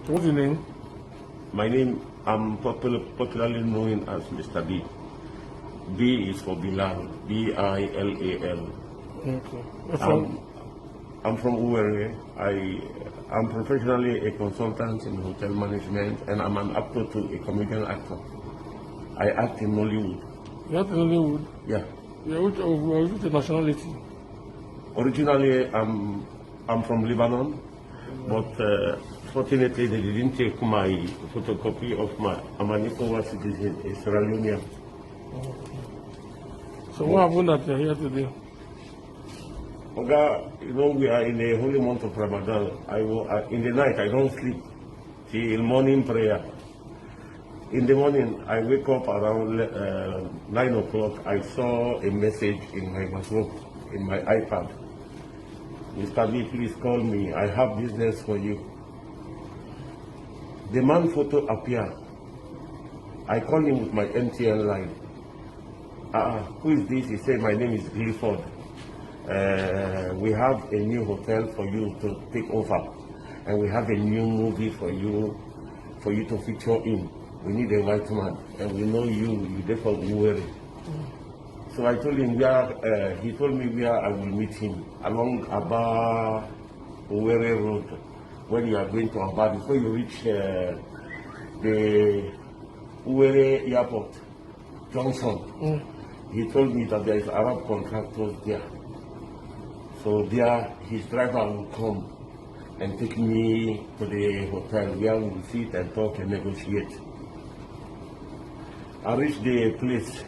What's your name? My name, I'm popularly known as Mr. B. B is for Bilal, B-I-L-A-L. Okay. You're from? I'm from Uwere. I'm professionally a consultant in hotel management, and I'm an actor too, a comedian actor. I act in Nollywood. You act in Hollywood? Yeah. You're which nationality? Originally, I'm from Lebanon, but fortunately they didn't take my photocopy of I'm an ECOWAS citizen, a Sierra Leonean. So what happened that you're here today? Oga, we are in the holy month of Ramadan. In the night, I don't sleep till morning prayer. In the morning, I wake up around 9 o'clock. I saw a message in my wardrobe, in my iPad. Mr. B, please call me. I have business for you. The man photo appeared. I called him with my MTN line. Who is this? He said, my name is Clifford. We have a new hotel for you to take over, and we have a new movie for you to feature in. We need a white man, and we know you therefore Uwere. So I told him where. He told me where I will meet him along Aba Uwere Road. When you are going to Aba, before you reach the Uwere Airport Junction, he told me that there is Arab contractors there. So there, his driver will come and take me to the hotel where we will sit and talk and negotiate. I reached the place.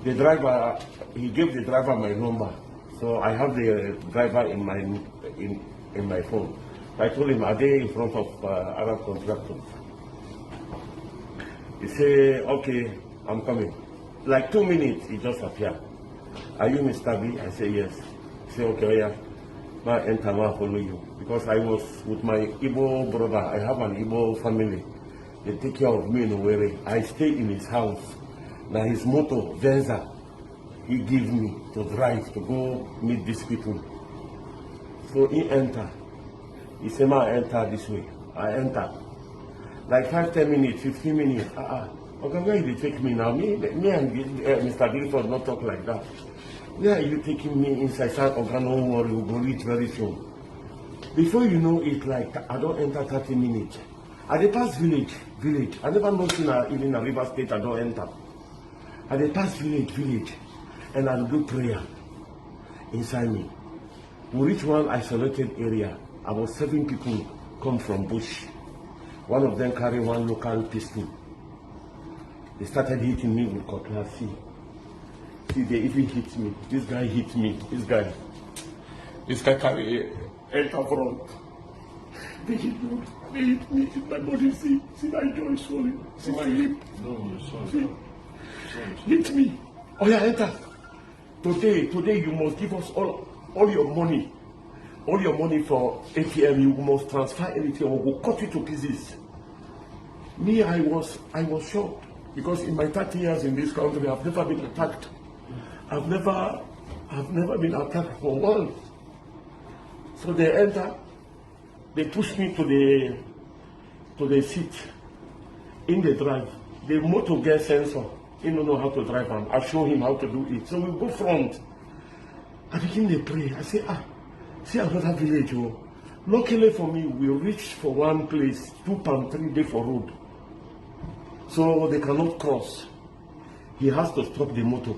The driver, he gave the driver my number. So I have the driver in my phone. I told him, are they in front of Arab contractors? He said, okay, I'm coming. Like 2 minutes, he just appeared. Are you Mr. B? I say, yes. He said, okay, yeah. Now enter, I'll follow you. Because I was with my Igbo brother. I have an Igbo family. They take care of me in Owerri. I stay in his house. Now his motor, Venza, he gives me to drive to go meet these people. So he enter. He said, I enter this way. I enter. Like 5, 10 minutes, 15 minutes. Okay, where you take me now? Me and Mr. Clifford not talk like that. Where are you taking me inside? Okay, don't worry, we'll go reach very soon. Before you know it, like I don't enter 30 minutes. At the past village. I never know even a river state I don't enter. At the past village, and I'll do prayer inside me. We reach one isolated area. About 7 people come from bush. One of them carry one local pistol. They started hitting me with cutlass. See, they even hit me. This guy hit me. This guy carry a front. They hit me. They hit me in my body. See my jaw swollen. See my hip. See. Hit me. Oh yeah, enter. Today you must give us all your money. All your money for ATM. You must transfer anything or we'll cut you to pieces. Me, I was shocked. Because in my 30 years in this country, I've never been attacked. I've never been attacked for once. So they enter, they push me to the seat in the drive. The motor gets sensor. He don't know how to drive, and I show him how to do it. So we go front. I begin to pray. I say, see another village. Oh. Luckily for me, we reached for one place, 2 pound 3 days for road. So they cannot cross. He has to stop the motor.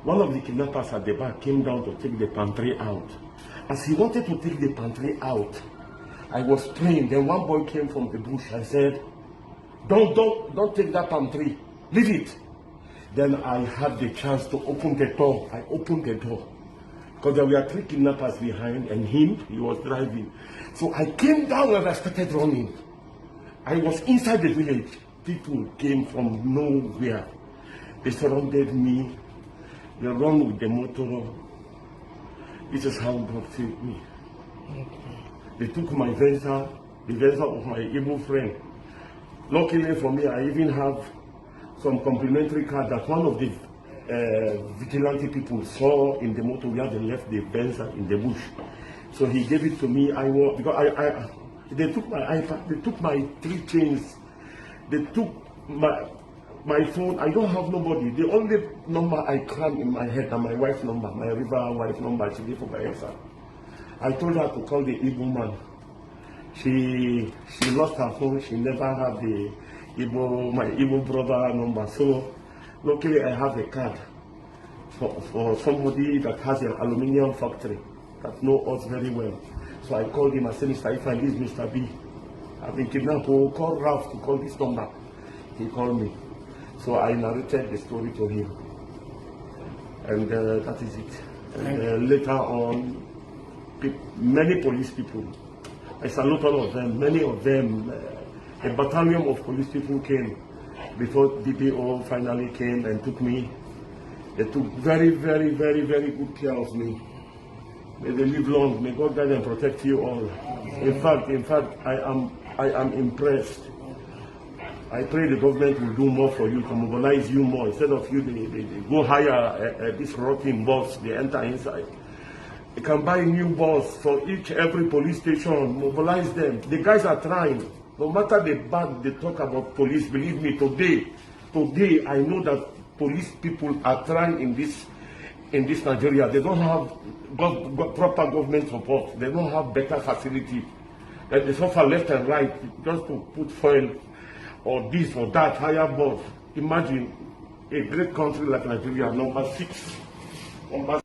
One of the kidnappers at the back came down to take the pantry out. As he wanted to take the pantry out, I was praying. Then one boy came from the bush. I said, don't take that pantry. Leave it. Then I had the chance to open the door. I opened the door. Because there were 3 kidnappers behind and him, he was driving. So I came down and I started running. I was inside the village. People came from nowhere. They surrounded me. They run with the motor. This is how God saved me. Okay. They took my Venza, the Venza of my Igbo friend. Luckily for me, I even have some complimentary card that one of the vigilante people saw in the motor where they left the Venza in the bush. So he gave it to me. Because They took my iPad, they took my 3 chains, they took my phone. I don't have nobody. The only number I cram in my head is my wife's number, my river wife number. She gave for Bayelsa. I told her to call the Igbo man. She lost her phone. She never had my Igbo brother number. So luckily I have a card for somebody that has an aluminium factory that knows us very well. So I called him. I said, Mr. Ifan, this is Mr. B. I've been kidnapped. Call Ralph to call this number. He called me. So I narrated the story to him. And that is it. And later on, many police people, I salute all of them, many of them, a battalion of police people came before DPO finally came and took me. They took very, very, very, very good care of me. May they live long. May God guide and protect you all. In fact, I am impressed. I pray the government will do more for you, to mobilize you more. Instead of you, they go hire this rotting boss, they enter inside. They can buy new boss for every police station, mobilize them. The guys are trying. No matter the bad they talk about police, believe me, today I know that police people are trying in this Nigeria. They don't have proper government support. They don't have better facility. They suffer left and right just to put fuel or this or that higher board. Imagine a great country like Nigeria, number 6.